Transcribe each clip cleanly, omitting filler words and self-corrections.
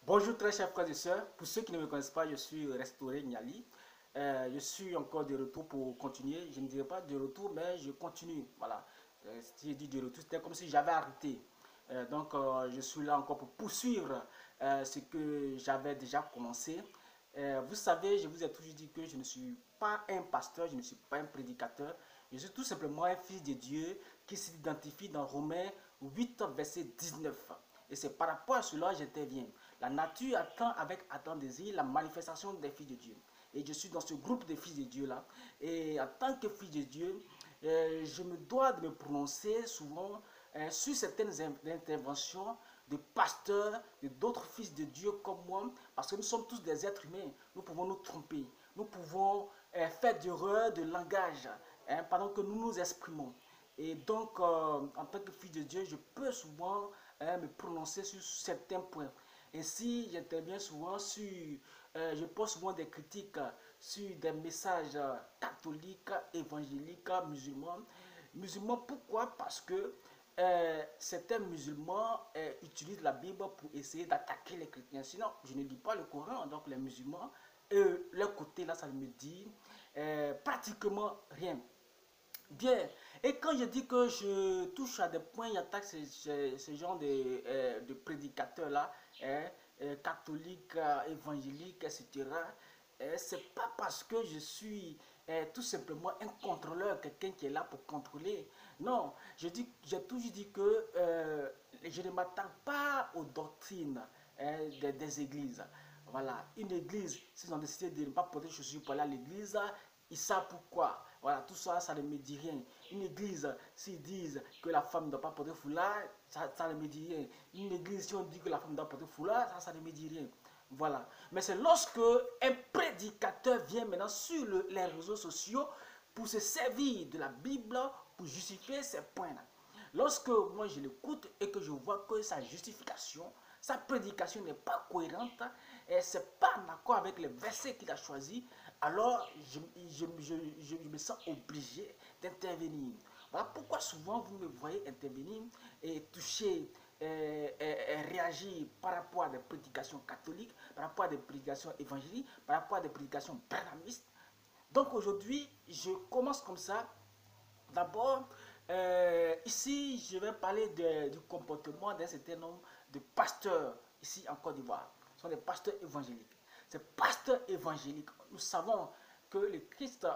Bonjour très chers frères et sœurs, pour ceux qui ne me connaissent pas, je suis Restauré Niali. Je suis encore de retour pour continuer, je ne dirais pas de retour mais je continue, voilà. Si je dis de retour, c'était comme si j'avais arrêté. Je suis là encore pour poursuivre ce que j'avais déjà commencé. Vous savez, je vous ai toujours dit que je ne suis pas un pasteur, je ne suis pas un prédicateur. Je suis tout simplement un fils de Dieu qui s'identifie dans Romains 8, verset 19. Et c'est par rapport à cela que j'interviens. La nature attend avec attend désir la manifestation des fils de Dieu. Et je suis dans ce groupe de fils de Dieu là. Et en tant que fils de Dieu, je me dois de me prononcer souvent sur certaines interventions de pasteurs, de d'autres fils de Dieu comme moi, parce que nous sommes tous des êtres humains. Nous pouvons nous tromper, nous pouvons faire d'erreurs de langage pendant que nous nous exprimons. Et donc, en tant que fils de Dieu, je peux souvent me prononcer sur certains points. Ainsi, j'interviens souvent sur, je pose souvent des critiques sur des messages catholiques, évangéliques, musulmans. Musulmans, pourquoi? Parce que certains musulmans utilisent la Bible pour essayer d'attaquer les chrétiens. Sinon, je ne lis pas le Coran, donc les musulmans, leur côté là, ça me dit pratiquement rien. Bien, et quand je dis que je touche à des points, j'attaque ce genre de prédicateurs-là, catholiques, évangéliques, etc. C'est pas parce que je suis tout simplement un contrôleur, quelqu'un qui est là pour contrôler. Non, j'ai toujours dit que je ne m'attaque pas aux doctrines des églises. Voilà, une église, s'ils ont décidé de ne pas porter de chaussures pour aller à l'église, ils savent pourquoi. Voilà, tout ça, ça ne me dit rien. Une église, s'ils disent que la femme ne doit pas porter foulard, ça ne me dit rien. Une église, si on dit que la femme doit porter foulard, ça ne me dit rien. Voilà. Mais c'est lorsque un prédicateur vient maintenant sur les réseaux sociaux pour se servir de la Bible pour justifier ces points-là. Lorsque moi je l'écoute et que je vois que sa justification, sa prédication n'est pas cohérente et ce n'est pas en accord avec les versets qu'il a choisis, alors je me sens obligé d'intervenir. Voilà pourquoi souvent vous me voyez intervenir et toucher, réagir par rapport à des prédications catholiques, par rapport à des prédications évangéliques, par rapport à des prédications branhamistes. Donc aujourd'hui, je commence comme ça. D'abord, ici, je vais parler du comportement d'un certain nombre de pasteurs ici en Côte d'Ivoire. Ce sont des pasteurs évangéliques. Ces pasteurs évangéliques, nous savons que le Christ,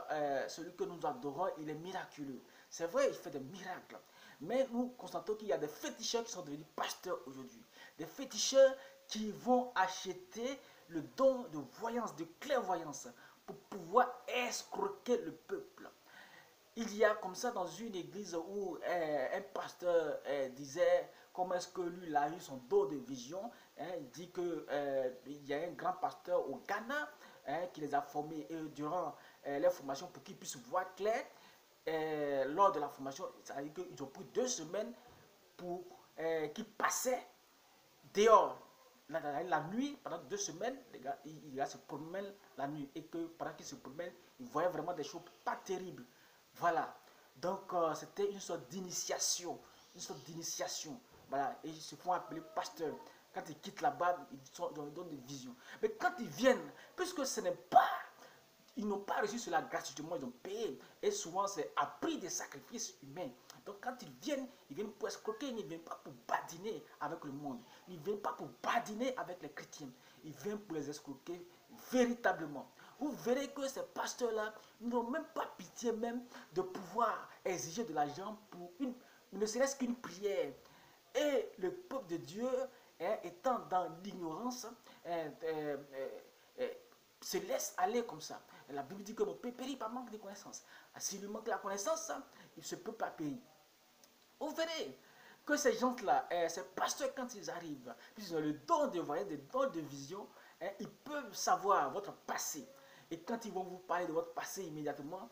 celui que nous adorons, il est miraculeux. C'est vrai, il fait des miracles. Mais nous constatons qu'il y a des féticheurs qui sont devenus pasteurs aujourd'hui. Des féticheurs qui vont acheter le don de voyance, de clairvoyance, pour pouvoir escroquer le peuple. Il y a comme ça dans une église où un pasteur disait comment est-ce que lui il a eu son don de vision. Il dit qu'il y a un grand pasteur au Ghana qui les a formés durant leur formation pour qu'ils puissent voir clair. Lors de la formation, ça veut dire qu'ils ont pris 2 semaines pour qu'ils passaient dehors la nuit, pendant 2 semaines, les gars, il se promènent la nuit et que pendant qu'ils se promènent, ils voyaient vraiment des choses pas terribles. Voilà. Donc, c'était une sorte d'initiation. Une sorte d'initiation. Voilà. Et ils se font appeler pasteurs. Quand ils quittent là-bas, ils donnent des visions. Mais quand ils viennent, puisque ce n'est pas, ils n'ont pas reçu cela gratuitement, ils ont payé. Et souvent, c'est à prix des sacrifices humains. Donc, quand ils viennent pour escroquer, ils ne viennent pas pour badiner avec le monde. Ils ne viennent pas pour badiner avec les chrétiens. Ils viennent pour les escroquer véritablement. Vous verrez que ces pasteurs-là n'ont même pas pitié même de pouvoir exiger de l'argent pour ne serait-ce qu'une prière. Et le peuple de Dieu, étant dans l'ignorance, se laisse aller comme ça. Et la Bible dit que mon peuple périt par manque de connaissance. S'il lui manque la connaissance, il ne se peut pas payer. Vous verrez que ces gens-là, ces pasteurs, quand ils arrivent, ils ont le don de voyage, le don de vision, ils peuvent savoir votre passé. Et quand ils vont vous parler de votre passé immédiatement,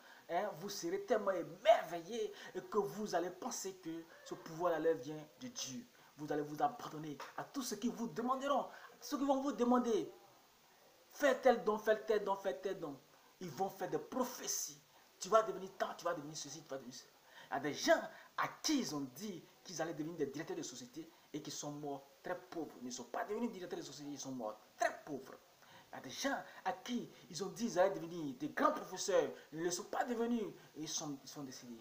vous serez tellement émerveillé que vous allez penser que ce pouvoir-là leur vient de Dieu. Vous allez vous abandonner à tout ce qu'ils vous demanderont, à ceux qui vont vous demander. Fais tel don, fais tel don, fais tel don. Ils vont faire des prophéties. Tu vas devenir tant, tu vas devenir ceci, tu vas devenir cela. Il y a des gens à qui ils ont dit qu'ils allaient devenir des directeurs de société et qui sont morts très pauvres, ils ne sont pas devenus directeurs de société, ils sont morts, très pauvres. Il y a des gens à qui ils ont dit qu'ils allaient devenir des grands professeurs, ils ne le sont pas devenus et ils sont décédés.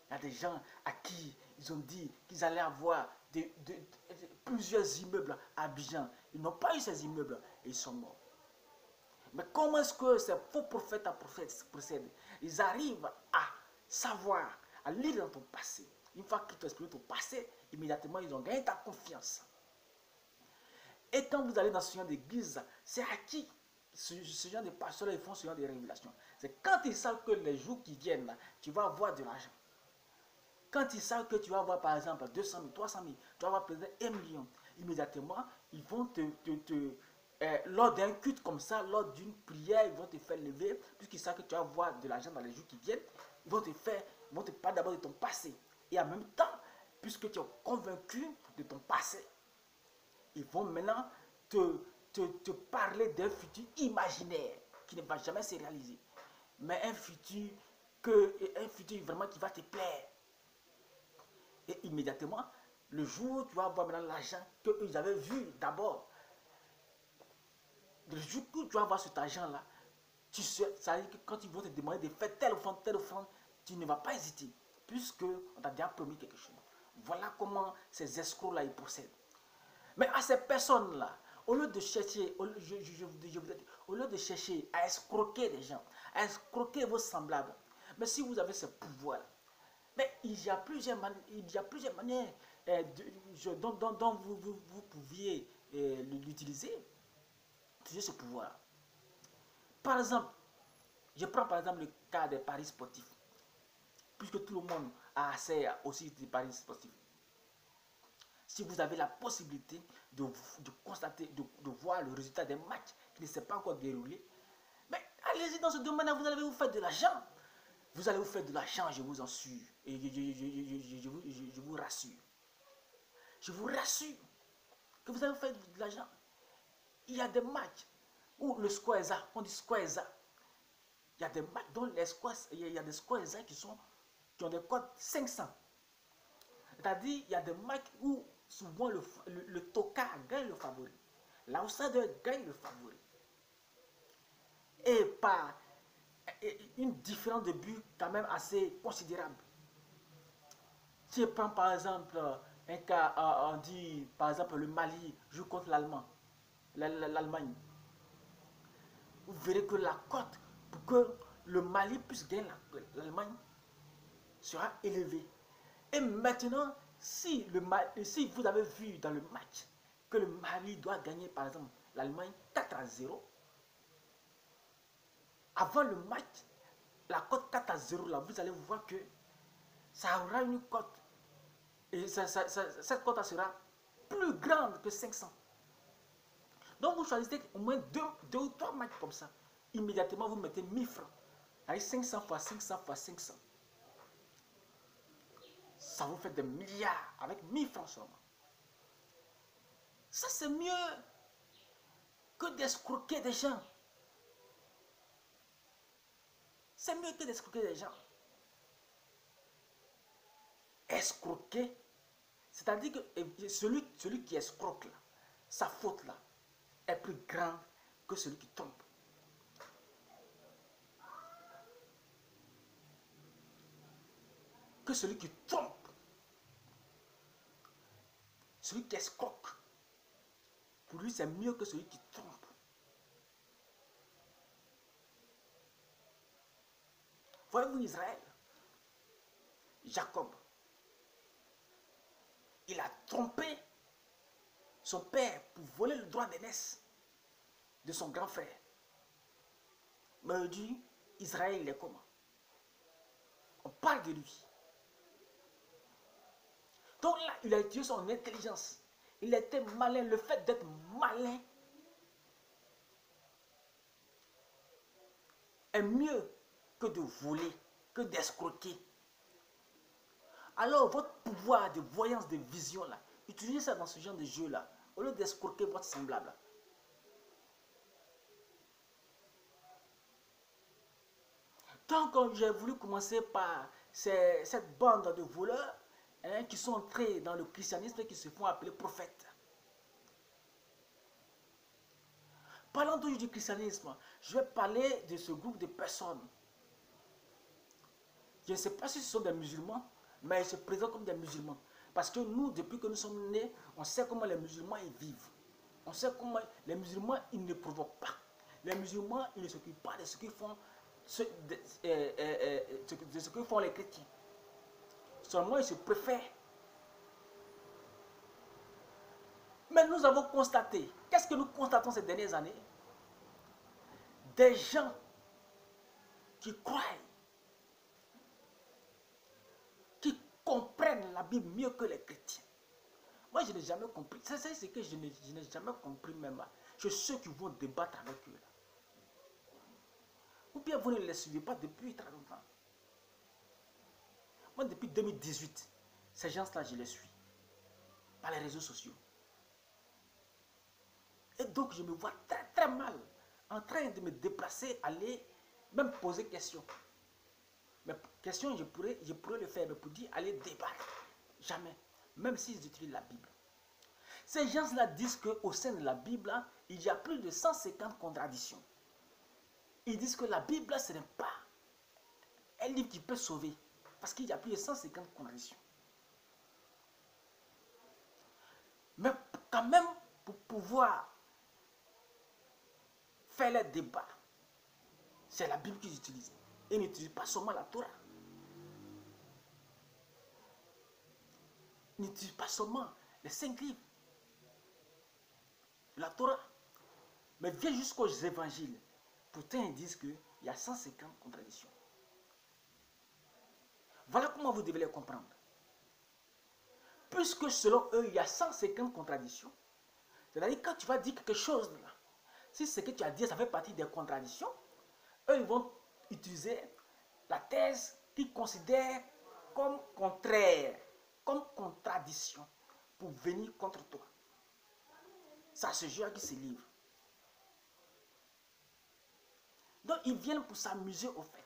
Il y a des gens à qui ils ont dit qu'ils allaient avoir plusieurs immeubles à Abidjan. Ils n'ont pas eu ces immeubles et ils sont morts. Mais comment est-ce que ces faux prophètes procèdent? Ils arrivent à savoir, à lire dans ton passé. Une fois qu'ils t'ont expliqué ton passé, immédiatement ils ont gagné ta confiance. Et quand vous allez dans ce genre d'église, c'est à qui ce genre de pasteurs ils font ce genre de révélations? C'est quand ils savent que les jours qui viennent, tu vas avoir de l'argent. Quand ils savent que tu vas avoir par exemple 200 000, 300 000, tu vas avoir peut-être 1 million, immédiatement, ils vont lors d'un culte comme ça, lors d'une prière, ils vont te faire lever, puisqu'ils savent que tu vas avoir de l'argent dans les jours qui viennent, ils vont te parler d'abord de ton passé. Et en même temps, puisque tu es convaincu de ton passé, ils vont maintenant te parler d'un futur imaginaire qui ne va jamais se réaliser. Mais un futur vraiment qui va te plaire. Et immédiatement, le jour où tu vas avoir maintenant l'argent qu'ils avaient vu d'abord, le jour où tu vas avoir cet argent-là, ça veut dire que quand ils vont te demander de faire telle offrande, tu ne vas pas hésiter, puisque on t'a déjà promis quelque chose. Voilà comment ces escrocs-là, ils procèdent. Mais à ces personnes-là, au lieu de chercher, au lieu de chercher à escroquer les gens, à escroquer vos semblables, mais si vous avez ce pouvoir-là, mais il y a plusieurs manières dont vous pouviez l'utiliser, ce pouvoir. Par exemple, je prends par exemple le cas des paris sportifs, puisque tout le monde a accès aussi des paris sportifs. Si vous avez la possibilité de constater, de voir le résultat des matchs qui ne s'est pas encore déroulé, mais allez-y dans ce domaine-là, vous allez vous faire de l'argent. Vous allez vous faire de l'argent, je vous en suis. Et je vous rassure. Je vous rassure que vous allez vous faire de l'argent. Il y a des matchs où le score exact, on dit score exact. Il y a des matchs dont les scores, il y a des scores exacts qui ont des codes 500. C'est-à-dire, il y a des matchs où souvent le Toka gagne le favori. L'Outsider gagne le favori. Et par une différence de but quand même assez considérable. Si je prends par exemple un cas, on dit par exemple le Mali joue contre l'Allemagne. Vous verrez que la cote pour que le Mali puisse gagner l'Allemagne sera élevée. Et maintenant, si vous avez vu dans le match que le Mali doit gagner par exemple l'Allemagne 4-0, avant le match, la cote 4-0 là, vous allez voir que ça aura une cote. Et cette cote sera plus grande que 500. Donc vous choisissez au moins deux ou trois matchs comme ça. Immédiatement vous mettez 1000 francs. Avec 500 fois 500 fois 500. Ça vous fait des milliards avec 1000 francs seulement. Ça c'est mieux que d'escroquer des gens. C'est mieux que d'escroquer des gens. Escroquer, c'est-à-dire que celui qui escroque là, sa faute là, est plus grande que celui qui trompe. Que celui qui trompe. Celui qui escroque. Pour lui, c'est mieux que celui qui trompe. Voyez-vous Israël, Jacob, il a trompé son père pour voler le droit d'aînesse de son grand frère. Mais aujourd'hui, Israël, il est comment? On parle de lui. Donc là, il a utilisé son intelligence. Il était malin. Le fait d'être malin est mieux que de voler, que d'escroquer. Alors, votre pouvoir de voyance, de vision, là, utilisez ça dans ce genre de jeu-là, au lieu d'escroquer votre semblable. Là. Donc, j'ai voulu commencer par cette bande de voleurs qui sont entrés dans le christianisme et qui se font appeler prophètes. Parlant toujours du christianisme, je vais parler de ce groupe de personnes. Je ne sais pas si ce sont des musulmans, mais ils se présentent comme des musulmans. Parce que nous, depuis que nous sommes nés, on sait comment les musulmans ils vivent. On sait comment les musulmans, ils ne provoquent pas. Les musulmans, ils ne s'occupent pas de ce qu'ils font, de ce que font les chrétiens. Seulement, ils se préfèrent. Mais nous avons constaté, qu'est-ce que nous constatons ces dernières années? Des gens qui croient, qui comprennent la Bible mieux que les chrétiens. Moi, je n'ai jamais compris. C'est ce que je n'ai jamais compris même. C'est ceux qui vont débattre avec eux. Là. Ou bien vous ne les suivez pas depuis très longtemps. Moi, depuis 2018, ces gens-là, je les suis. Par les réseaux sociaux. Et donc, je me vois très très mal en train de me déplacer, aller même poser questions. Mais questions, je pourrais le faire, mais pour dire aller débattre. Jamais. Même s'ils utilisent la Bible. Ces gens-là disent qu'au sein de la Bible, il y a plus de 150 contradictions. Ils disent que la Bible, ce n'est pas un livre qui peut sauver. Parce qu'il y a plus de 150 contradictions. Mais quand même, pour pouvoir faire les débats, c'est la Bible qu'ils utilisent. Ils n'utilisent pas seulement la Torah. Ils n'utilisent pas seulement les 5 livres. La Torah. Mais viens jusqu'aux évangiles. Pourtant, ils disent qu'il y a 150 contradictions. Voilà comment vous devez les comprendre. Puisque selon eux, il y a 150 contradictions, c'est-à-dire quand tu vas dire quelque chose, là, si ce que tu as dit, ça fait partie des contradictions, eux, ils vont utiliser la thèse qu'ils considèrent comme contraire, comme contradiction, pour venir contre toi. Ça se joue qui se livre. Donc, ils viennent pour s'amuser au fait.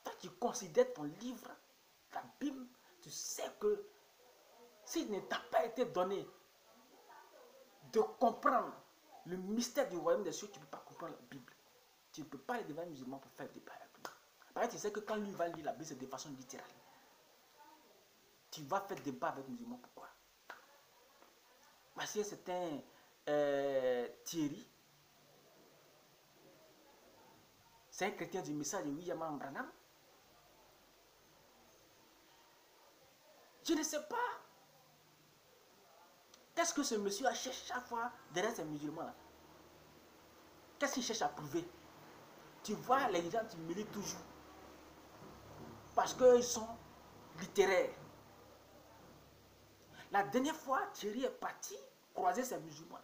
Toi, tu considères ton livre, ta Bible, tu sais que s'il ne t'a pas été donné de comprendre le mystère du royaume des cieux, tu ne peux pas comprendre la Bible. Tu ne peux pas aller devant un musulman pour faire débat avec lui. Pareil, tu sais que quand lui va lire la Bible, c'est de façon littérale. Tu vas faire débat avec le musulman, pourquoi? Parce que c'est un Thierry. C'est un chrétien du message de William Branham. Je ne sais pas. Qu'est-ce que ce monsieur a cherché chaque fois derrière ces musulmans-là? Qu'est-ce qu'il cherche à prouver? Tu vois, les gens, tu militent toujours. Parce qu'ils sont littéraires. La dernière fois, Thierry est parti croiser ces musulmans-là.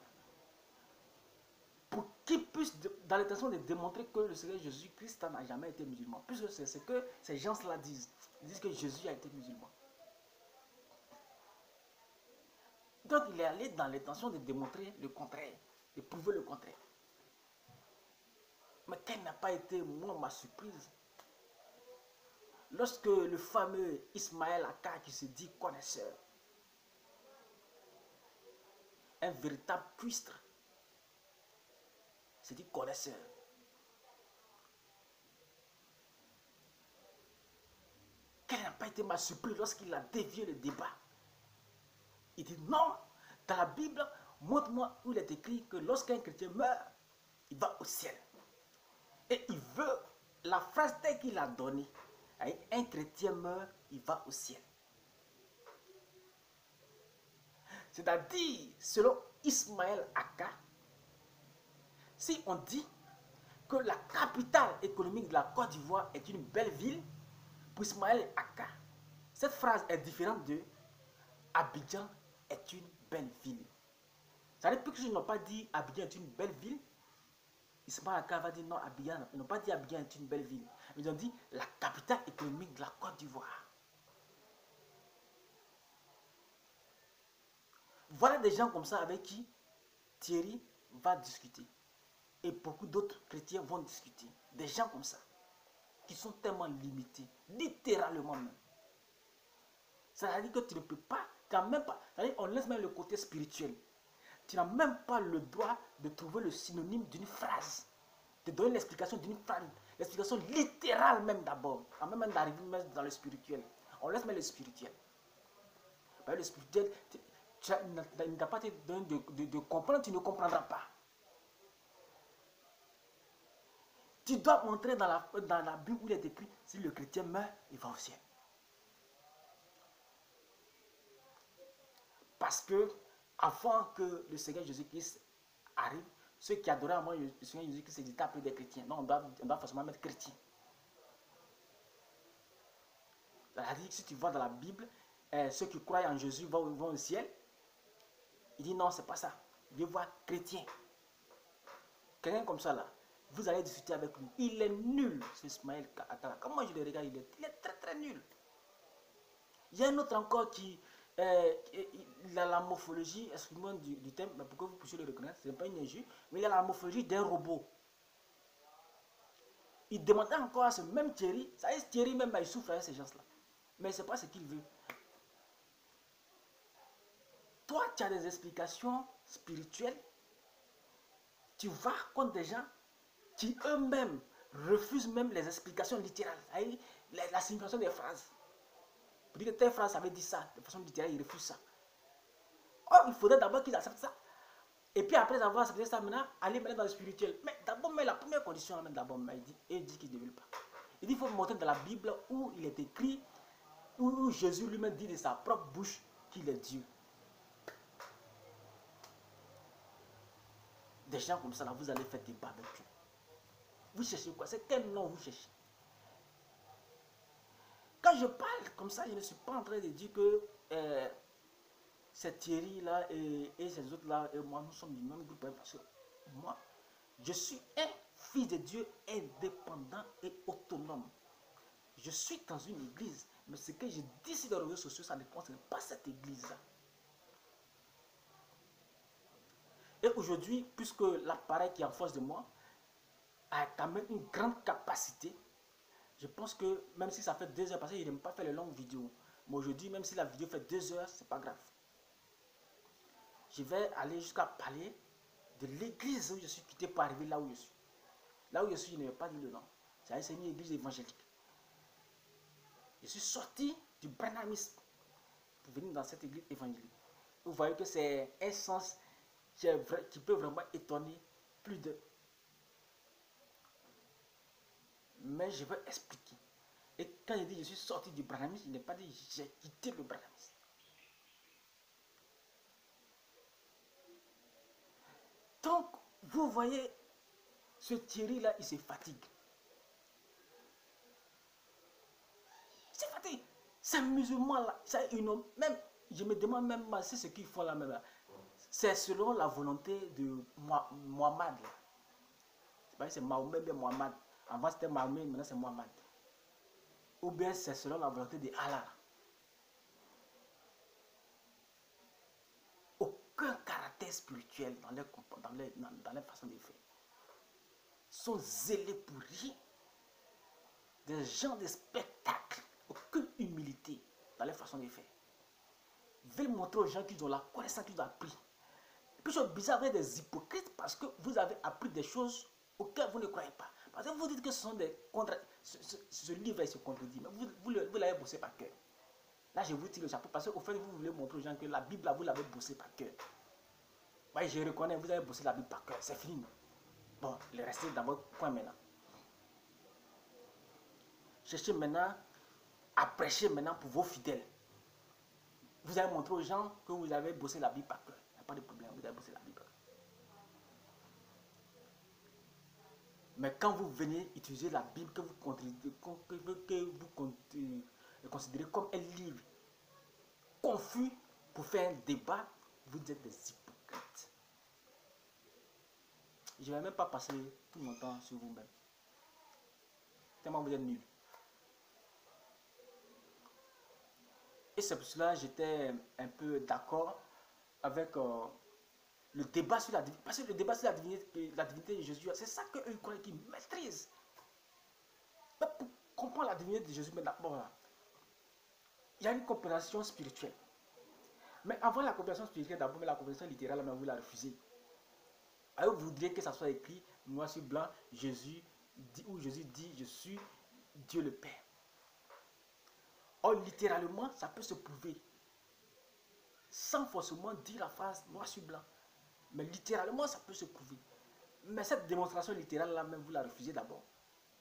Pour qu'ils puissent, dans l'intention de démontrer que le Seigneur Jésus-Christ n'a jamais été musulman. Puisque c'est ce que ces gens-là disent. Ils disent que Jésus a été musulman. Donc il est allé dans l'intention de démontrer le contraire, de prouver le contraire. Mais quelle n'a pas été, moi, ma surprise, lorsque le fameux Ismaël Akka, qui se dit connaisseur, un véritable cuistre, se dit connaisseur. Quelle n'a pas été ma surprise lorsqu'il a dévié le débat? Il dit non, dans la Bible, montre-moi où il est écrit que lorsqu'un chrétien meurt, il va au ciel. Et il veut la phrase telle qu'il a donnée. Un chrétien meurt, il va au ciel. C'est-à-dire, selon Ismaël Akka, si on dit que la capitale économique de la Côte d'Ivoire est une belle ville, pour Ismaël Akka, cette phrase est différente de Abidjan est une belle ville. Ça veut dire que je n'ai pas dit Abidjan est une belle ville. Ismaël Akka va dire non, Abidjan, ils n'ont pas dit Abidjan est une belle ville. Ils ont dit la capitale économique de la Côte d'Ivoire. Voilà des gens comme ça avec qui Thierry va discuter. Et beaucoup d'autres chrétiens vont discuter. Des gens comme ça, qui sont tellement limités, littéralement même. Ça veut dire que tu ne peux pas, quand même pas, on laisse même le côté spirituel. Tu n'as même pas le droit de trouver le synonyme d'une phrase, de donner l'explication d'une phrase, l'explication littérale même d'abord, avant même d'arriver même dans le spirituel. On laisse même le spirituel. Le spirituel, tu n'as pas été donné de comprendre, tu ne comprendras pas. Tu dois montrer dans la Bible où il est écrit, si le chrétien meurt, il va au ciel. Parce que avant que le Seigneur Jésus-Christ arrive, ceux qui adoraient avant le Seigneur Jésus-Christ étaient appelés des chrétiens. Donc on doit forcément mettre chrétien. C'est-à-dire que si tu vois dans la Bible, ceux qui croient en Jésus vont au ciel, il dit non, c'est pas ça. Je vois chrétien. Quelqu'un comme ça là, vous allez discuter avec lui. Il est nul, c'est Ismaël Attala. Comme moi je le regarde, il est très très nul. Il y a un autre encore qui il a la morphologie, excusez-moi du thème, mais pourquoi vous puissiez le reconnaître, ce n'est pas une injure, mais il a la morphologie d'un robot. Il demandait encore à ce même Thierry, ça y est, Thierry même, il souffre avec ces gens-là. Mais ce n'est pas ce qu'il veut. Toi, tu as des explications spirituelles, tu vas contre des gens qui eux-mêmes refusent même les explications littérales, la signification des phrases. Pour dire que telle phrase avait dit ça, de façon littérale, ils refusent ça. Or, il faudrait d'abord qu'ils acceptent ça. Et puis après avoir accepté ça, maintenant, aller maintenant dans le spirituel. Mais d'abord, la première condition, d'abord, il dit qu'il ne veut pas. Il dit qu'il faut montrer dans la Bible où il est écrit, où Jésus lui-même dit de sa propre bouche qu'il est Dieu. Des gens comme ça, là, vous allez faire débat avec eux. Vous cherchez quoi? C'est quel nom vous cherchez? Quand je parle comme ça, je ne suis pas en train de dire que c'est Thierry là et ces autres là et moi, nous sommes du même groupe. Parce que moi, je suis un fils de Dieu indépendant et autonome. Je suis dans une église, mais ce que je dis sur les réseaux sociaux, ça ne concerne pas cette église-là. Et aujourd'hui, puisque l'appareil qui est en face de moi a quand même une grande capacité, je pense que même si ça fait 2 heures, parce que je n'aime pas faire les longues vidéos, mais aujourd'hui, même si la vidéo fait 2 heures, c'est pas grave. Je vais aller jusqu'à parler de l'église où je suis quitté pour arriver là où je suis. Là où je suis, je ne vais pas dire le nom. C'est une église évangélique. Je suis sorti du branhamisme pour venir dans cette église évangélique. Vous voyez que c'est un sens qui peut vraiment étonner plus de. Mais je vais expliquer. Et quand je dis je suis sorti du branhamisme, je n'ai pas dit j'ai quitté le branhamisme. Donc, vous voyez, ce Thierry-là, il se fatigue. Il se fatigue. Ces musulmans-là, même, je me demande même, c'est ce qu'ils font là même. C'est selon la volonté de Mohammed. C'est Mahomet, bien Mohammed. Avant c'était Mahomet, maintenant c'est Mohammed. Ou bien c'est selon la volonté de Allah. Aucun caractère spirituel dans les façons de faire. Ils sont zélés pour rien. Des gens de spectacle. Aucune humilité dans les façons de faire. Ils veulent montrer aux gens qu'ils ont la connaissance qu'ils ont appris. Et puis c'est bizarre avec des hypocrites parce que vous avez appris des choses auxquelles vous ne croyez pas. Parce que vous dites que ce sont des contre. Ce livre se contredit, mais vous l'avez bossé par cœur. Là, je vous tire le chapeau parce qu'au fait, vous voulez montrer aux gens que la Bible, là, vous l'avez bossé par cœur. Oui, je reconnais, vous avez bossé la Bible par cœur, c'est fini. Bon, le reste dans votre coin maintenant. Cherchez maintenant à prêcher maintenant pour vos fidèles. Vous allez montrer aux gens que vous avez bossé la Bible par cœur. Il n'y a pas de problème, vous avez bossé la Bible. Mais quand vous venez utiliser la Bible que vous considérez comme un livre confus pour faire un débat, vous êtes des hypocrites. Je ne vais même pas passer tout mon temps sur vous-même. Tellement vous êtes nuls. Et c'est pour cela que j'étais un peu d'accord avec le débat sur la divinité. Parce que le débat sur la divinité de Jésus, c'est ça qu'eux ils croient qu'ils maîtrisent. Mais pour comprendre la divinité de Jésus, d'abord, il y a une compréhension spirituelle. Mais avant la compréhension spirituelle, d'abord, mais la compréhension littérale, mais vous la refusez. Alors vous voudriez que ça soit écrit noir sur blanc, Jésus dit, ou Jésus dit, je suis Dieu le Père. Or, littéralement, ça peut se prouver. Sans forcément dire la phrase noir sur blanc. Mais littéralement, ça peut se prouver. Mais cette démonstration littérale-là, même vous la refusez d'abord.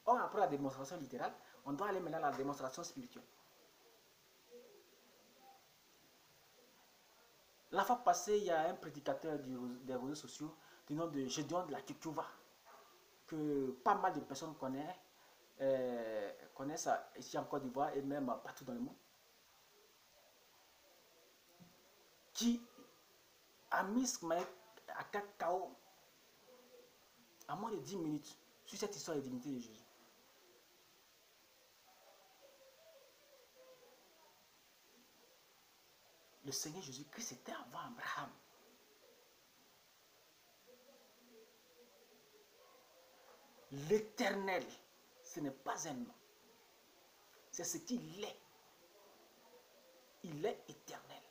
Or, après la démonstration littérale, on doit aller maintenant à la démonstration spirituelle. La fois passée, il y a un prédicateur des réseaux sociaux du nom de Gédéon de la Tchouva, que pas mal de personnes connaissent ici en Côte d'Ivoire et même partout dans le monde, qui a mis à cacao à moins de 10 minutes sur cette histoire de divinité de Jésus. Le Seigneur Jésus-Christ était avant Abraham. L'Éternel, ce n'est pas un nom. C'est ce qu'il est. Il est éternel.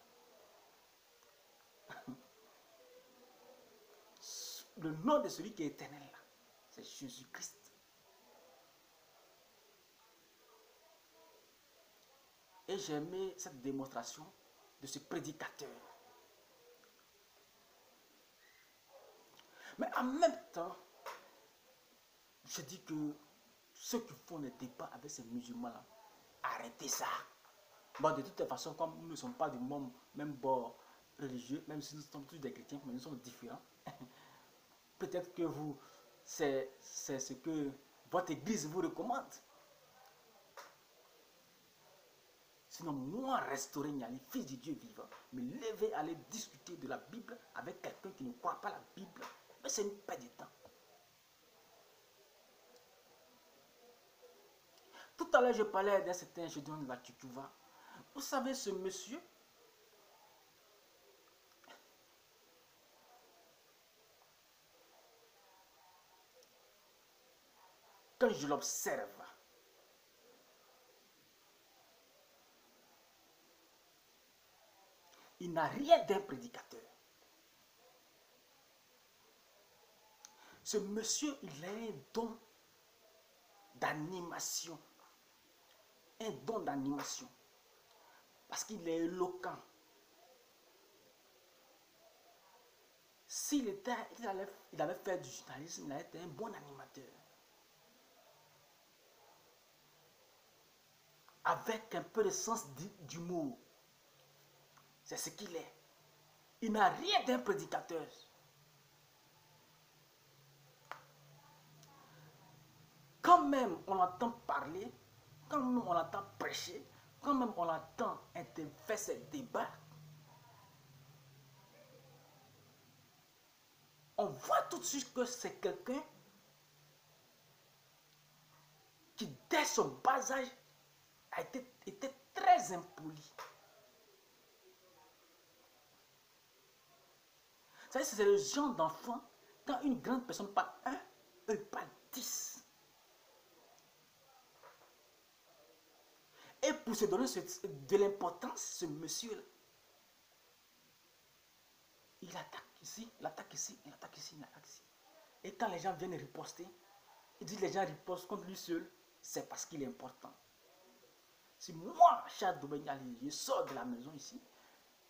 Le nom de celui qui est éternel, c'est Jésus-Christ. Et j'ai aimé cette démonstration de ce prédicateur. Mais en même temps, je dis que ceux qui font des débats avec ces musulmans-là, arrêtez ça. Bon, de toute façon, comme nous ne sommes pas du même bord religieux, même si nous sommes tous des chrétiens, mais nous sommes différents, peut-être que vous, c'est ce que votre église vous recommande. Sinon, moi, Restauré Niali, fils du Dieu vivant, me lever à aller discuter de la Bible avec quelqu'un qui ne croit pas la Bible, mais c'est une perte de temps. Tout à l'heure, je parlais d'un certain Gédéon de la Tchouva. Vous savez, ce monsieur, quand je l'observe, il n'a rien d'un prédicateur. Ce monsieur, il a un don d'animation. Un don d'animation. Parce qu'il est éloquent. S'il avait fait du journalisme, il a été un bon animateur. Avec un peu de sens d'humour. C'est ce qu'il est. Il n'a rien d'un prédicateur. Quand même on entend parler, quand même on entend prêcher, quand même on entend faire ces débats, on voit tout de suite que c'est quelqu'un qui, dès son bas âge, était très impoli. Vous savez, c'est le genre d'enfant, quand une grande personne parle 1, elle parle 10. Et pour se donner de l'importance, ce monsieur-là, il attaque ici, il attaque ici, il attaque ici, il attaque ici. Et quand les gens viennent riposter, il dit que les gens ripostent contre lui seul, c'est parce qu'il est important. Si moi, Charles Dobenyali, je sors de la maison ici,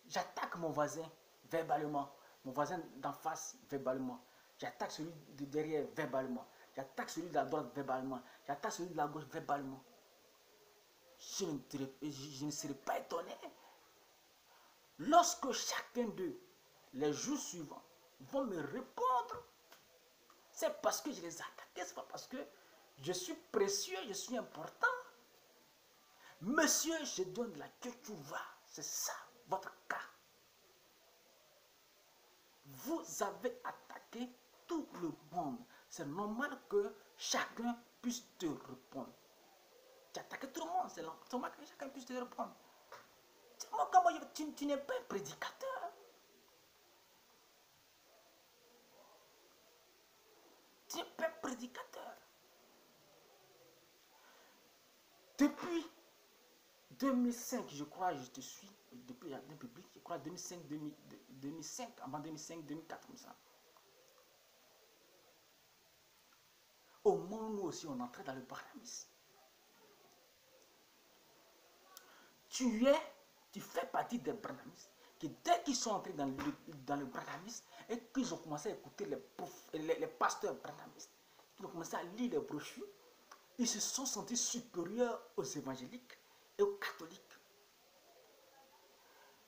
j'attaque mon voisin verbalement, mon voisin d'en face verbalement, j'attaque celui de derrière verbalement, j'attaque celui de la droite verbalement, j'attaque celui de la gauche verbalement. Je ne serai pas étonné lorsque chacun d'eux, les jours suivants, vont me répondre. C'est parce que je les ai attaqués, c'est pas parce que je suis précieux, je suis important. Monsieur, je donne la Tchouva, c'est ça votre cas. Vous avez attaqué tout le monde. C'est normal que chacun puisse te répondre. Tu as attaqué tout le monde, c'est normal que chacun puisse te répondre. Tu n'es pas un prédicateur. Tu n'es pas un prédicateur. 2005, je crois, je te suis depuis le jardin public, je crois 2005, 2005, avant 2005, 2004, comme ça. Au moment où nous aussi on entrait dans le brahmanisme. Tu fais partie des brahmanistes qui dès qu'ils sont entrés dans le brahmanisme et qu'ils ont commencé à écouter les pasteurs brahmanistes, ils ont commencé à lire les brochures, ils se sont sentis supérieurs aux évangéliques et aux catholiques.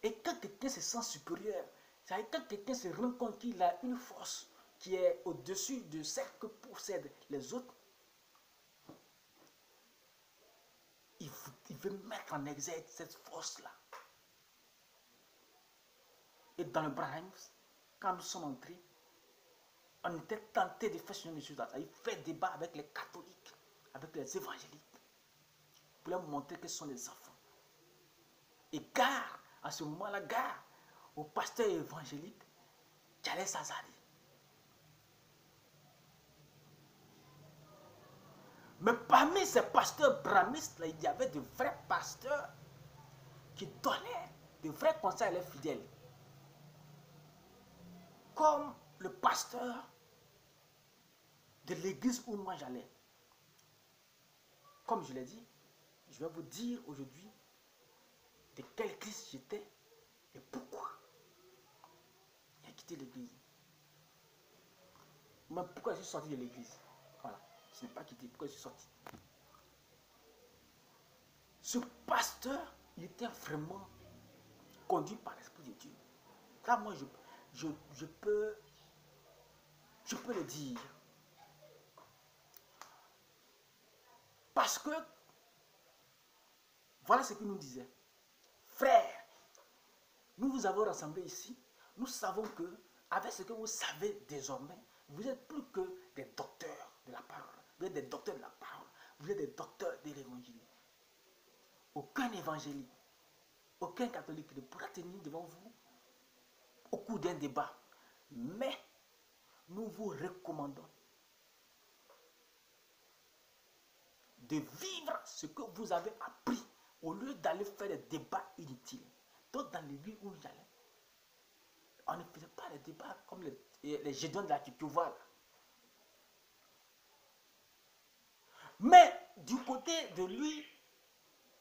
Et quand quelqu'un se sent supérieur, c'est-à-dire quand quelqu'un se rend compte qu'il a une force qui est au-dessus de celle que possèdent les autres, il veut mettre en exergue cette force-là. Et dans le brahmanisme, quand nous sommes entrés, on était tenté de faire ce genre de choses. Il fait débat avec les catholiques, avec les évangéliques, pour leur montrer que ce sont des enfants. Et gare, à ce moment-là, gare au pasteur évangélique Charles Sazali. Mais parmi ces pasteurs brahmistes, il y avait de vrais pasteurs qui donnaient de vrais conseils à leurs fidèles. Comme le pasteur de l'église où moi j'allais. Comme je l'ai dit, je vais vous dire aujourd'hui de quelle église j'étais et pourquoi j'ai quitté l'église. Mais pourquoi je suis sorti de l'église? Voilà, je n'ai pas quitté, pourquoi je suis sorti? Ce pasteur, il était vraiment conduit par l'Esprit de Dieu. Là, moi, je peux le dire. Parce que, voilà ce qu'il nous disait. Frères, nous vous avons rassemblés ici. Nous savons que, avec ce que vous savez désormais, vous n'êtes plus que des docteurs de la parole. Vous êtes des docteurs de la parole. Vous êtes des docteurs de l'évangile. Aucun évangélique, aucun catholique ne pourra tenir devant vous au cours d'un débat. Mais nous vous recommandons de vivre ce que vous avez appris au lieu d'aller faire des débats inutiles. Donc dans les villes où j'allais, on ne faisait pas les débats comme les gédons de la Kikuva. Mais du côté de lui,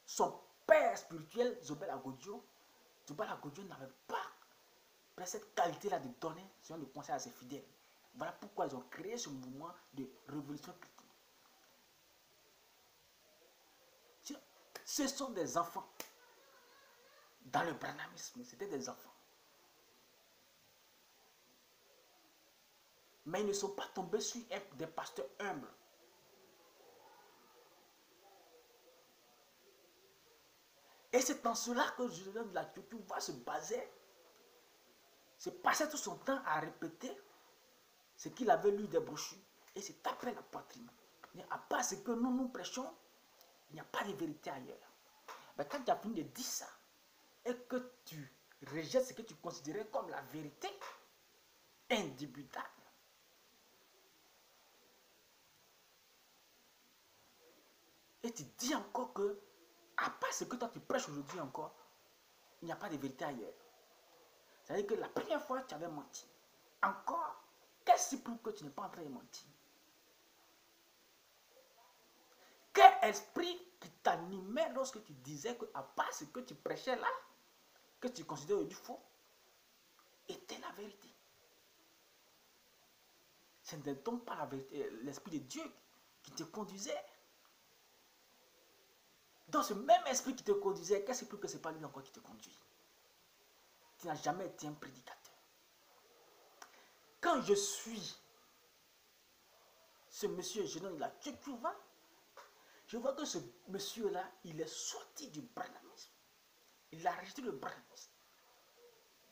son père spirituel, Zobel Agodjo n'avait pas cette qualité-là de donner ce genre de conseil à ses fidèles. Voilà pourquoi ils ont créé ce mouvement de révolution chrétienne. Ce sont des enfants. Dans le brahmanisme, c'était des enfants. Mais ils ne sont pas tombés sur des pasteurs humbles. Et c'est en cela que Julien de la Kyoto va se baser. C'est passer tout son temps à répéter ce qu'il avait lu des brochures. Et c'est taper la poitrine. Mais à part ce que nous prêchons, il n'y a pas de vérité ailleurs. Mais quand tu as fini de dire ça, et que tu rejettes ce que tu considérais comme la vérité indubitable, et tu dis encore que, à part ce que toi tu prêches aujourd'hui encore, il n'y a pas de vérité ailleurs. C'est-à-dire que la première fois, tu avais menti. Encore, qu'est-ce qui prouve que tu n'es pas en train de mentir? Quel esprit qui t'animait lorsque tu disais que, à part ce que tu prêchais là, que tu considérais du faux, était la vérité? Ce n'était donc pas l'esprit de Dieu qui te conduisait. Dans ce même esprit qui te conduisait, qu'est-ce qui prouve que ce n'est pas lui encore qui te conduit? Tu n'as jamais été un prédicateur. Quand je suis ce monsieur, je donne la Tchekouva, je vois que ce monsieur-là, il est sorti du brahmanisme. Il a rejeté le brahmanisme.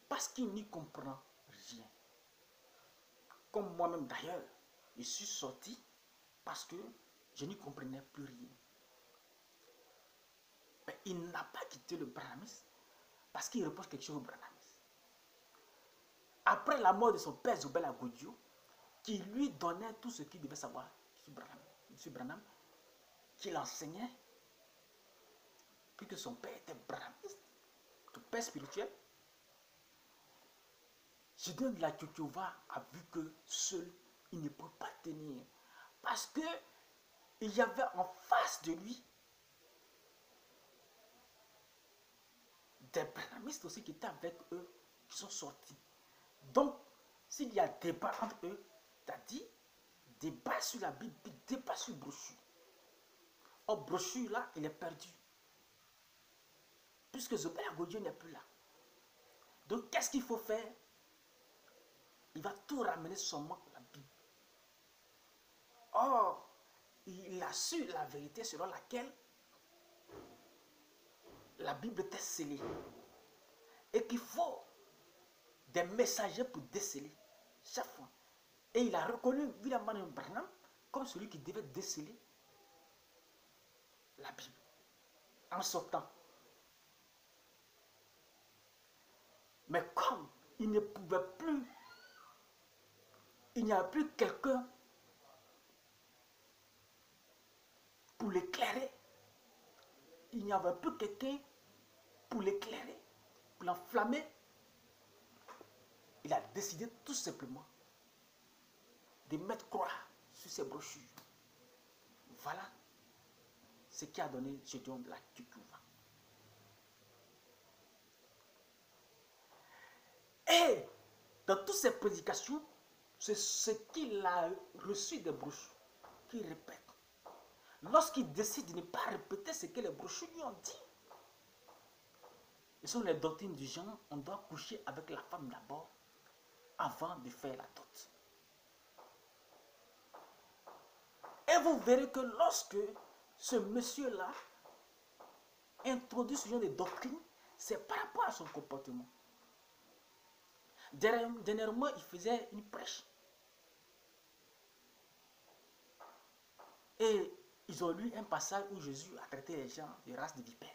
Parce qu'il n'y comprend rien. Comme moi-même d'ailleurs, je suis sorti parce que je n'y comprenais plus rien. Mais il n'a pas quitté le brahmanisme parce qu'il reproche quelque chose au brahmanisme. Après la mort de son père Zobel Agodjo, qui lui donnait tout ce qu'il devait savoir, M. Branham, qu'il enseignait, puisque son père était brahmiste, ton père spirituel. Gédéon de la Tchétchova a vu que seul, il ne peut pas tenir. Parce que il y avait en face de lui des brahmistes aussi qui étaient avec eux, qui sont sortis. Donc, s'il y a débat entre eux, c'est-à-dire débat sur la Bible, débat sur brochure. Or, brochure là, il est perdu. Puisque Zobel Godio n'est plus là. Donc, qu'est-ce qu'il faut faire? Il va tout ramener seulement à la Bible. Or, il a su la vérité selon laquelle la Bible était scellée. Et qu'il faut des messagers pour déceler chaque fois. Et il a reconnu William Branham comme celui qui devait déceler la Bible en sortant. Mais comme il ne pouvait plus, il n'y avait plus quelqu'un pour l'éclairer. Il n'y avait plus quelqu'un pour l'éclairer, pour l'enflammer. Il a décidé tout simplement de mettre croix sur ses brochures. Voilà ce qui a donné Gédéon de la Tchétchova. Et dans toutes ses prédications, c'est ce qu'il a reçu des brochures qu'il répète. Lorsqu'il décide de ne pas répéter ce que les brochures lui ont dit, ce sont les doctrines du genre, on doit coucher avec la femme d'abord avant de faire la dot. Et vous verrez que lorsque ce monsieur-là introduit ce genre de doctrine, c'est par rapport à son comportement. Dernièrement, il faisait une prêche. Et ils ont lu un passage où Jésus a traité les gens de race de vipères.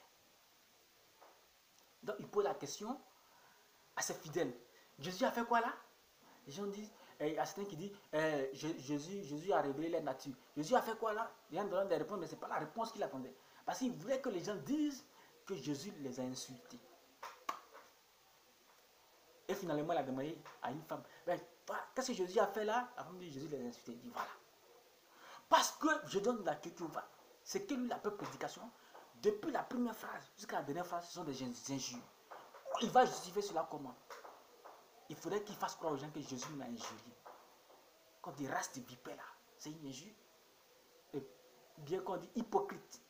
Donc il pose la question à ses fidèles. Jésus a fait quoi là? Les gens disent, il y a certains qui disent, Jésus a révélé la nature. Jésus a fait quoi là? Les gens donnent des réponses, mais ce n'est pas la réponse qu'il attendait. Parce qu'il voulait que les gens disent que Jésus les a insultés. Et finalement, il a demandé à une femme, qu'est-ce que Jésus a fait là? La femme dit, Jésus les a insultés. Il dit, voilà. Parce que je donne la Tchétchova, c'est que lui, la prédication, depuis la première phrase jusqu'à la dernière phrase, ce sont des injures. Il va justifier cela comment? Il faudrait qu'il fasse croire aux gens que Jésus m'a injurié. Quand on dit race de vipère là, c'est une injure. Et bien qu'on dit hypocrite.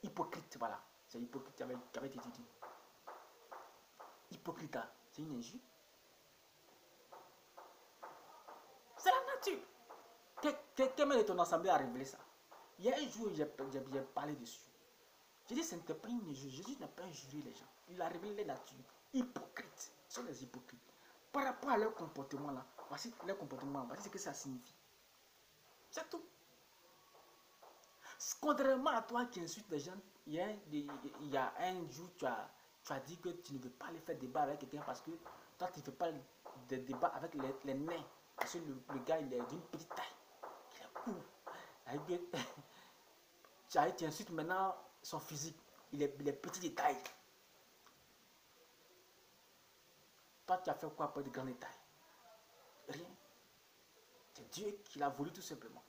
Hypocrite, voilà. C'est hypocrite qui avait été dit. Hypocrite, c'est une injure. C'est la nature. Quel de ton assemblée a révélé ça? Il y a un jour, j'ai parlé dessus. J'ai dit, ce n'était pas une injure. Jésus n'a pas injurié les gens. Il a révélé les natures. Hypocrites. Ce sont des hypocrites. Par rapport à leur comportement là, voici leur comportement, voici ce que ça signifie. C'est tout. Contrairement à toi qui insulte les gens, il y a un jour, tu as dit que tu ne veux pas aller faire débat avec quelqu'un parce que toi, tu ne fais pas de débat avec les nains. Parce que le gars, il est d'une petite taille. Il est court. Tu insultes maintenant son physique. Il est petit de taille. Toi, tu as fait quoi pour de grande taille? Rien. C'est Dieu qui l'a voulu tout simplement.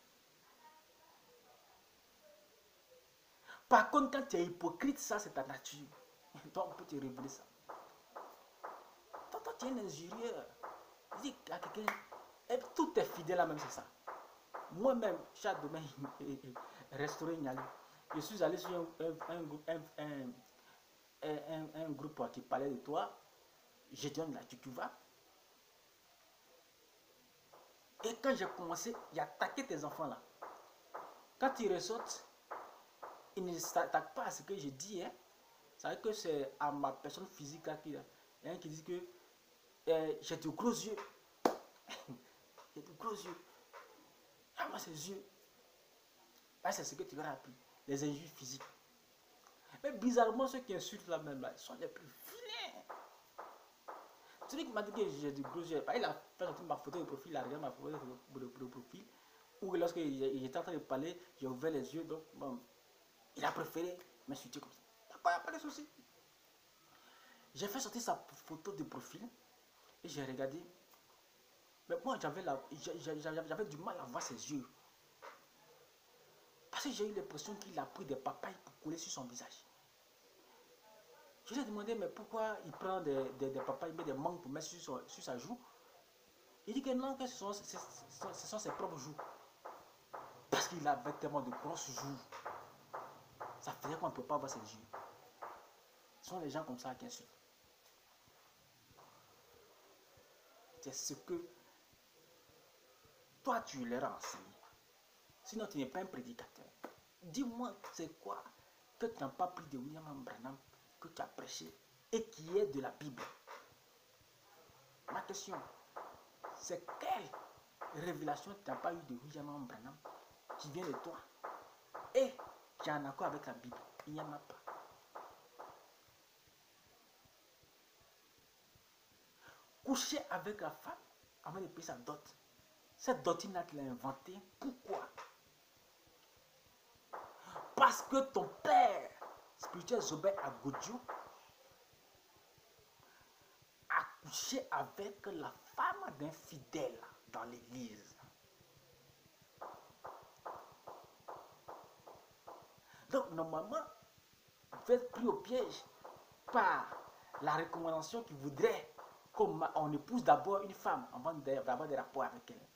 Par contre, quand tu es hypocrite, ça c'est ta nature. Toi, on peut te révéler ça. Toi, tu es un injurieux. Dis à quelqu'un, et tout est fidèle là même, c'est ça. Moi-même, chaque demain, restaurant Niali, je suis allé sur un groupe qui parlait de toi. Gédéon de la Tchétchova. Et quand j'ai commencé, il attaqué tes enfants là. Quand ils ressortent, ils ne s'attaquent pas à ce que je dis. Hein. C'est vrai que c'est à ma personne physique là qu'il y a un qui dit que j'ai de gros yeux. J'ai de gros yeux. Ah, moi, ces yeux. Là, c'est ce que tu verras appris. Les injures physiques. Mais bizarrement, ceux qui insultent là même là, ils sont les plus vilains. Celui qui m'a dit que j'ai de gros yeux, il a fait sortir ma photo de profil, il a regardé ma photo de profil. Ou lorsque il était en train de parler, j'ai ouvert les yeux, donc bon, il a préféré m'insulter comme ça. pas, pas de souci. J'ai fait sortir sa photo de profil et j'ai regardé. Mais moi, j'avais du mal à voir ses yeux. Parce que j'ai eu l'impression qu'il a pris des papayes pour coller sur son visage. Je lui ai demandé, mais pourquoi il prend des papayes, il met des mangues pour mettre sur sa joue. Il dit que non, que ce sont ses propres joues. Parce qu'il avait tellement de grosses joues. Ça faisait qu'on ne peut pas voir ses yeux. Ce sont les gens comme ça qui insultent. C'est ce que toi tu leur as enseigné. Sinon tu n'es pas un prédicateur. Dis-moi c'est quoi que tu n'as pas pris de William Branham que tu as prêché et qui est de la Bible. Ma question, c'est quelle révélation tu n'as pas eu de William Branham qui vient de toi et qui est en accord avec la Bible? Il n'y en a pas. Coucher avec la femme avant de payer sa dot. Cette doctrine-là qu'il a inventée, pourquoi? Parce que ton père spirituel Zobel Agodio a couché avec la femme d'un fidèle dans l'église. Donc normalement, vous êtes pris au piège par la recommandation qui voudrait qu'on épouse d'abord une femme avant d'avoir des rapports avec elle.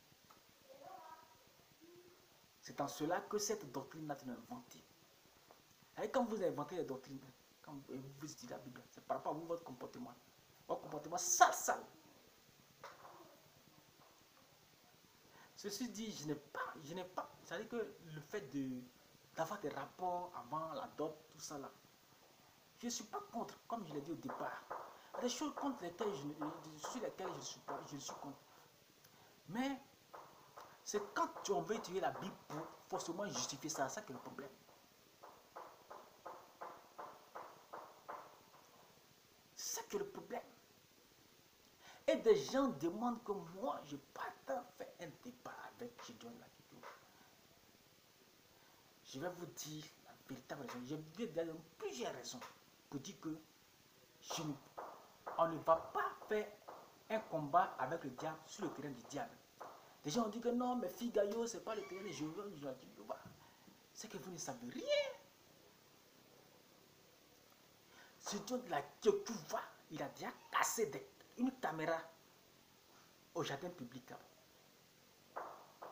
C'est en cela que cette doctrine-là est inventée. Et quand vous inventez les doctrines, quand vous visitez la Bible, c'est par rapport à vous, votre comportement. Votre comportement sale. Ceci dit, je n'ai pas, c'est-à-dire que le fait d'avoir des rapports avant la dot, tout ça là, je ne suis pas contre, comme je l'ai dit au départ. Il y a des choses contre lesquelles sur lesquelles je suis contre. Mais c'est quand on veut utiliser la Bible pour forcément justifier ça, ça qui est le problème. C'est ça qui est le problème. Et des gens demandent que moi, je pas faire un débat avec Gideon Lakitou. Je vais vous dire la véritable raison. Je vais vous donner plusieurs raisons pour dire que on ne va pas faire un combat avec le diable sur le terrain du diable. Des gens ont dit que non, mais Figayo, c'est pas le terrain de Jéhovah. C'est que vous ne savez rien. Ce Dieu de la Kyokuva, il a déjà cassé une caméra au jardin public.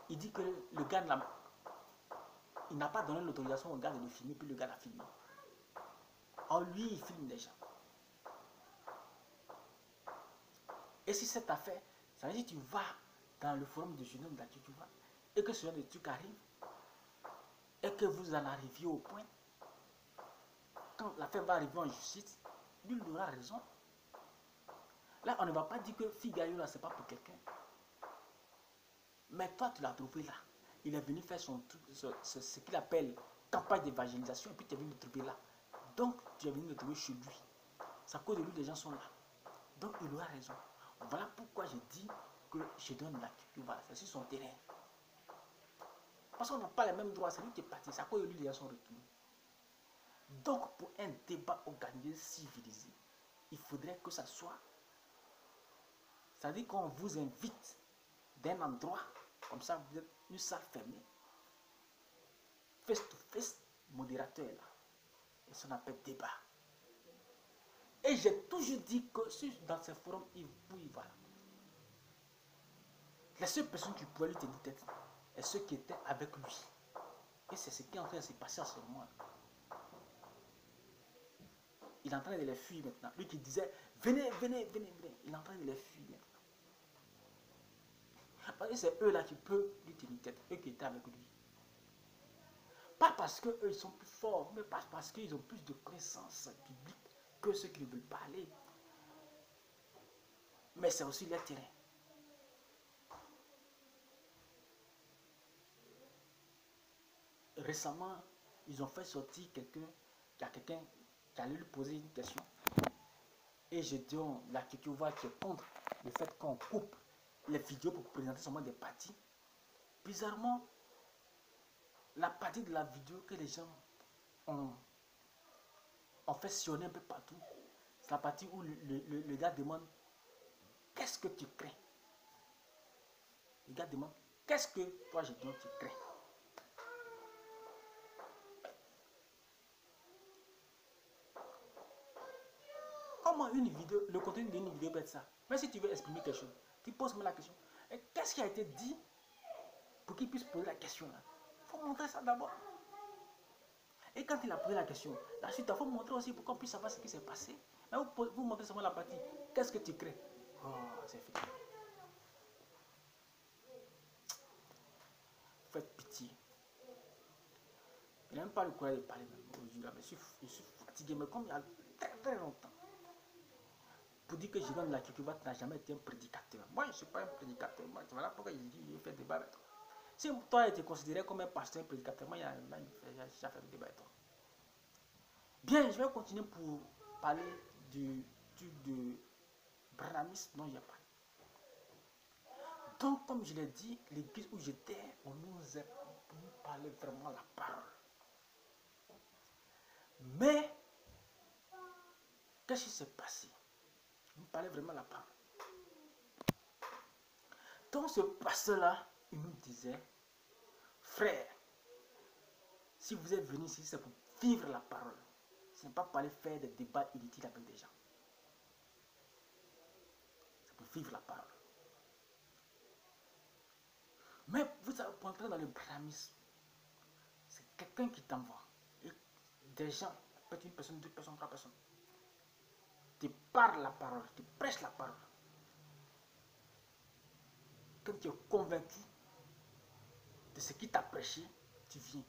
Il dit que le gars il n'a pas donné l'autorisation au gars de le filmer, puis le gars l'a filmé. En lui, il filme les gens. Et si cette affaire, ça veut dire que tu vas dans le forum de jeune homme de la Kyokuva et que ce genre de truc arrive et que vous en arriviez au point, quand l'affaire va arriver en justice, lui il aura raison. Là, on ne va pas dire que Figayo, là, c'est pas pour quelqu'un. Mais toi, tu l'as trouvé là. Il est venu faire ce qu'il appelle campagne d'évangélisation, et puis tu es venu le trouver là. Donc, tu es venu le trouver chez lui. C'est à cause de lui, les gens sont là. Donc, il aura raison. Voilà pourquoi je dis que je donne la culture. Voilà, c'est sur son terrain. Parce qu'on n'a pas les mêmes droits. C'est lui qui est parti. C'est à cause de lui, les gens sont retournés. Donc, pour un débat organisé, civilisé, il faudrait que ça soit. C'est-à-dire qu'on vous invite d'un endroit, comme ça, vous êtes une salle fermée, face to face, modérateur là. Et ça s'appelle débat. Et j'ai toujours dit que dans ces forums, oui, voilà. Les seules personnes qui pouvaient lui tenir tête, et ceux qui étaient avec lui. Et c'est ce qui est en train de se passer à ce moment. Il est en train de les fuir maintenant. Lui qui disait, venez, venez, venez, venez. Il est en train de les fuir maintenant. Parce que c'est eux là qui peuvent lui tenir tête, eux qui étaient avec lui. Pas parce qu'eux ils sont plus forts, mais pas parce qu'ils ont plus de connaissances bibliques que ceux qui ne veulent pas aller. Mais c'est aussi leur terrain. Récemment, ils ont fait sortir quelqu'un qui allait lui poser une question. Et je dis, la Kyokuva qui est contre le fait qu'on coupe les vidéos pour présenter seulement des parties. Bizarrement, la partie de la vidéo que les gens ont on fait sillonner un peu partout. C'est la partie où le gars demande, qu'est-ce que tu crains? Le gars demande, qu'est-ce que toi, je dis, tu crains? Comment une vidéo, le contenu d'une vidéo peut être ça? Mais si tu veux exprimer quelque chose, tu poses moi la question. Et qu'est-ce qui a été dit pour qu'il puisse poser la question là? Il faut montrer ça d'abord. Et quand il a posé la question, la suite, il faut montrer aussi pour qu'on puisse savoir ce qui s'est passé. Mais vous montrez seulement la partie. Qu'est-ce que tu crées? Oh, c'est fini. Faites pitié. Je n'ai même pas le courage de parler aujourd'hui. Je suis fatigué, mais comme il y a très longtemps. Pour dire que Giron de la Kikubat n'a jamais été un prédicateur. Moi, je ne suis pas un prédicateur. Moi, voilà pourquoi je dis je fais débat avec toi. Si toi, tu es considéré comme un pasteur, un prédicateur, moi, j'ai déjà fait le débat avec toi. Bien, je vais continuer pour parler du truc de Branamis dont j'ai parlé. Donc, comme je l'ai dit, l'église où j'étais, on nous parlait vraiment la parole. Mais, qu'est-ce qui s'est passé? On nous parlait vraiment la parole. Donc, ce pasteur-là, il nous disait, frère, si vous êtes venu ici, c'est pour vivre la parole. Ce n'est pas pour aller faire des débats inutiles avec des gens. C'est pour vivre la parole. Mais vous savez, pour entrer dans le brahmisme, c'est quelqu'un qui t'envoie. Et des gens, peut-être une personne, deux personnes, trois personnes, tu parles la parole, tu prêches la parole. Quand tu es convaincu de ce qui t'a prêché, tu viens.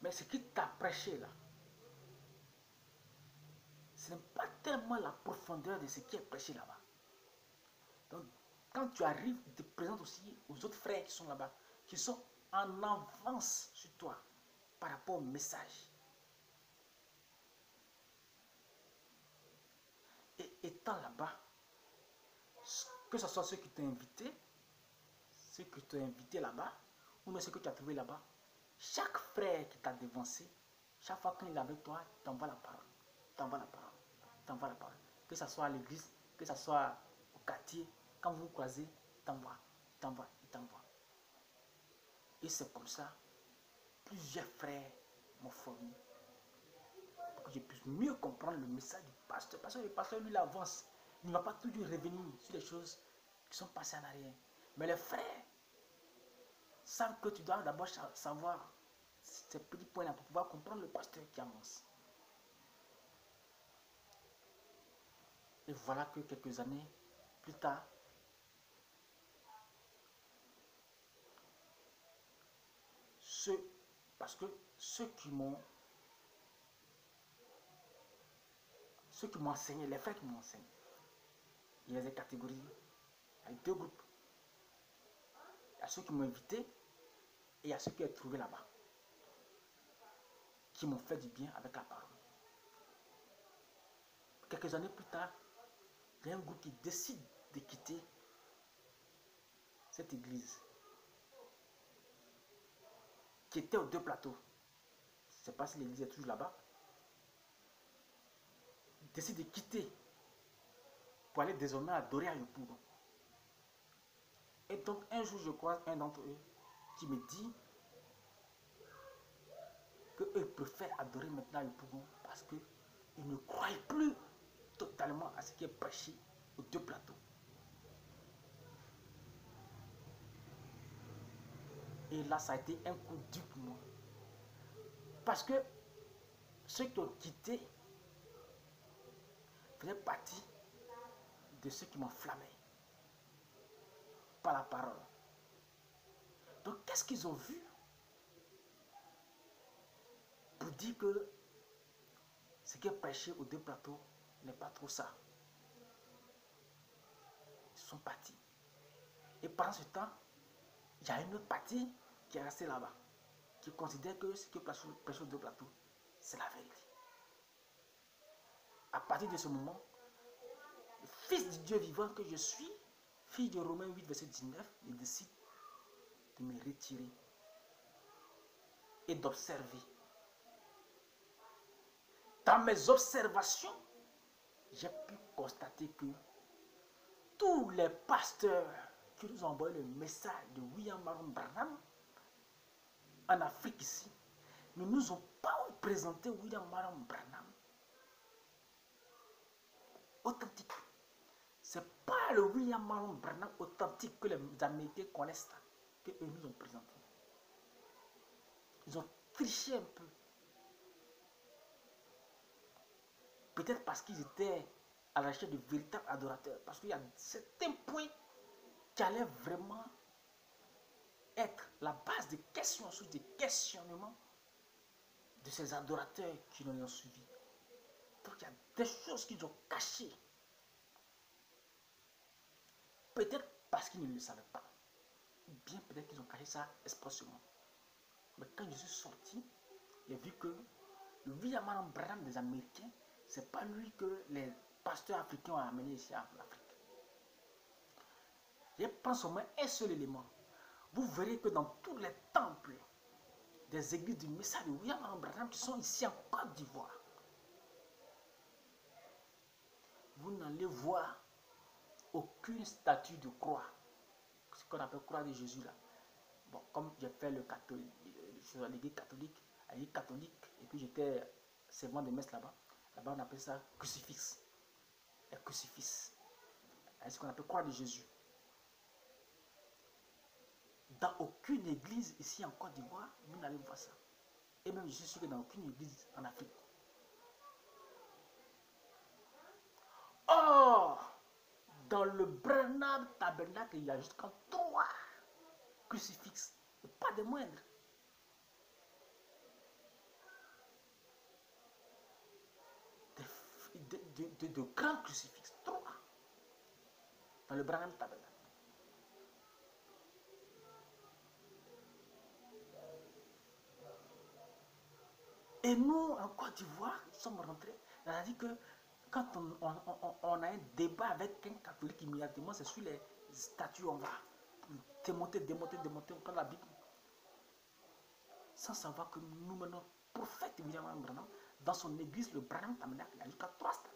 Mais ce qui t'a prêché là, ce n'est pas tellement la profondeur de ce qui est prêché là-bas. Donc, quand tu arrives, tu te présentes aussi aux autres frères qui sont là-bas, qui sont en avance sur toi par rapport au message. Et étant là-bas, que ce soit ceux qui t'ont invité, ceux qui t'ont invité là-bas, ou même ceux que tu as trouvé là-bas, chaque frère qui t'a devancé, chaque fois qu'il est avec toi, t'envoie la parole, t'envoie la parole, t'envoie la parole. Que ce soit à l'église, que ce soit au quartier, quand vous vous croisez, t'envoie, t'envoie, t'envoie. Et c'est comme ça, plusieurs frères m'ont formé pour que je puisse mieux comprendre le message du pasteur. Parce que le pasteur, lui, il avance. Il ne va pas toujours revenir sur les choses qui sont passées en arrière. Mais les frères savent que tu dois d'abord savoir ces petits points-là pour pouvoir comprendre le pasteur qui avance. Et voilà que quelques années plus tard, parce que ceux qui m'ont enseigné, les frères qui m'ont enseigné, il y a des catégories, il y a deux groupes. Il y a ceux qui m'ont invité et il y a ceux qui ont trouvé là-bas, qui m'ont fait du bien avec la parole. Quelques années plus tard, il y a un groupe qui décide de quitter cette église qui était aux deux plateaux. Je ne sais pas si l'église est toujours là-bas. Ils décident de quitter pour aller désormais adorer à Yopougon. Et donc un jour je croise un d'entre eux qui me dit qu'eux préfèrent adorer maintenant à Yopougon parce qu'ils ne croient plus totalement à ce qui est prêché aux deux plateaux. Et là, ça a été un coup dur pour moi. Parce que ceux qui ont quitté faisaient partie de ceux qui m'enflammaient par la parole. Donc, qu'est-ce qu'ils ont vu pour dire que ce qui est prêché aux deux plateaux n'est pas trop ça? Ils sont partis. Et pendant ce temps, il y a une autre partie qui est restée là-bas, qui considère que ce qui est prêché aux deux plateaux, c'est la vérité. À partir de ce moment, le Fils du Dieu vivant que je suis, fille de Romains 8, verset 19, il décide de me retirer et d'observer dans mes observations, j'ai pu constater que tous les pasteurs qui nous ont envoyé le message de William Marion Branham en Afrique ici, ne nous ont pas présenté William Marion Branham authentique. C'est pas le William Marion Branham authentique que les Américains connaissent, que eux nous ont présenté. Ils ont triché un peu. Peut-être parce qu'ils étaient à la recherche de véritables adorateurs. Parce qu'il y a certains points qui allaient vraiment être la base des questions, sous des questionnements de ces adorateurs qui nous ont suivis. Donc il y a des choses qu'ils ont cachées. Peut-être parce qu'ils ne le savaient pas. Ou bien peut-être qu'ils ont caché ça expressément. Mais quand je suis sorti, j'ai vu que le William Marion Branham des Américains, c'est pas lui que les pasteurs africains ont amené ici en Afrique. Je prends seulement un seul élément. Vous verrez que dans tous les temples des églises du message de William Marion Branham qui sont ici en Côte d'Ivoire, vous n'allez voir aucune statue de croix, ce qu'on appelle croix de Jésus là. Bon, comme j'ai fait le catholique, l'église catholique, et puis j'étais servant de messe là-bas. Là-bas, on appelle ça crucifix. Un crucifix. C'est ce qu'on appelle croix de Jésus. Dans aucune église ici en Côte d'Ivoire, vous n'allez voir ça. Et même, je suis sûr que dans aucune église en Afrique. Or, dans le Branham Tabernacle, il y a jusqu'à 3 crucifixes, et pas des moindres. De grands crucifixes, 3 dans le Branham Tabernacle. Et nous, en Côte d'Ivoire, nous sommes rentrés. C'est-à-dire que quand on a un débat avec un catholique, immédiatement, c'est sur les statues, on va démonter, on prend la Bible. Sans savoir que nous menons le prophète William Branham, dans son église, le Branham Tabernacle, il y a jusqu'à 3 statues.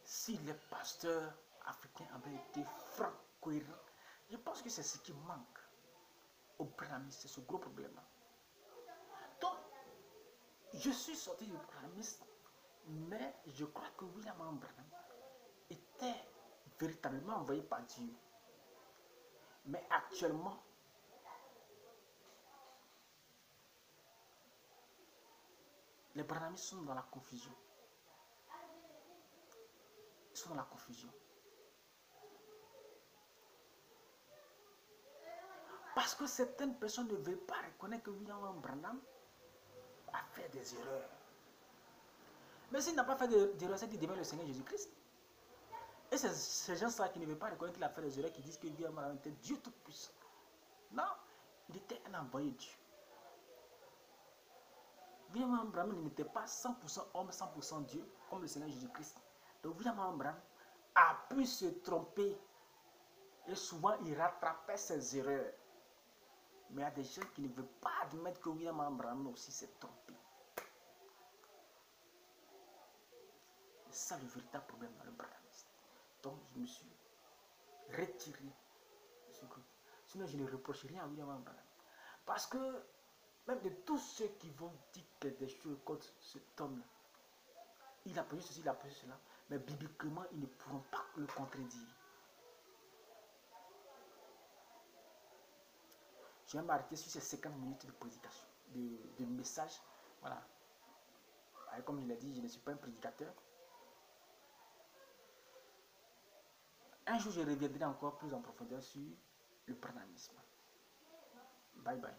Si les pasteurs africains avaient été francs, cohérents, je pense que c'est ce qui manque au Branhamisme, c'est ce gros problème-là. Donc, je suis sorti du Branhamisme, mais je crois que William Branham était véritablement envoyé par Dieu. Mais actuellement, les Branhamistes sont dans la confusion. Ils sont dans la confusion. Parce que certaines personnes ne veulent pas reconnaître que William Branham a fait des erreurs. Mais s'il n'a pas fait d'erreurs, c'est qu'il devient le Seigneur Jésus-Christ. Et c'est ces gens-là qui ne veulent pas reconnaître qu'il a fait des erreurs, qui disent que William Branham était Dieu tout-puissant. Non, il était un envoyé de Dieu. William Branham n'était pas 100% homme, 100% Dieu, comme le Seigneur Jésus-Christ. Donc William Branham a pu se tromper. Et souvent, il rattrapait ses erreurs. Mais il y a des gens qui ne veulent pas admettre que William Branham aussi s'est trompé. C'est ça le véritable problème dans le brahmanisme. Donc, je me suis retiré de ce groupe. Sinon, je ne reproche rien à William Branham. Parce que, même de tous ceux qui vont dire des choses contre cet homme-là, il a posé ceci, il a posé cela, mais bibliquement, ils ne pourront pas le contredire. Je vais m'arrêter sur ces 50 minutes de prédication, de message. Voilà. Et comme je l'ai dit, je ne suis pas un prédicateur. Un jour, je reviendrai encore plus en profondeur sur le branhamisme. Bye bye.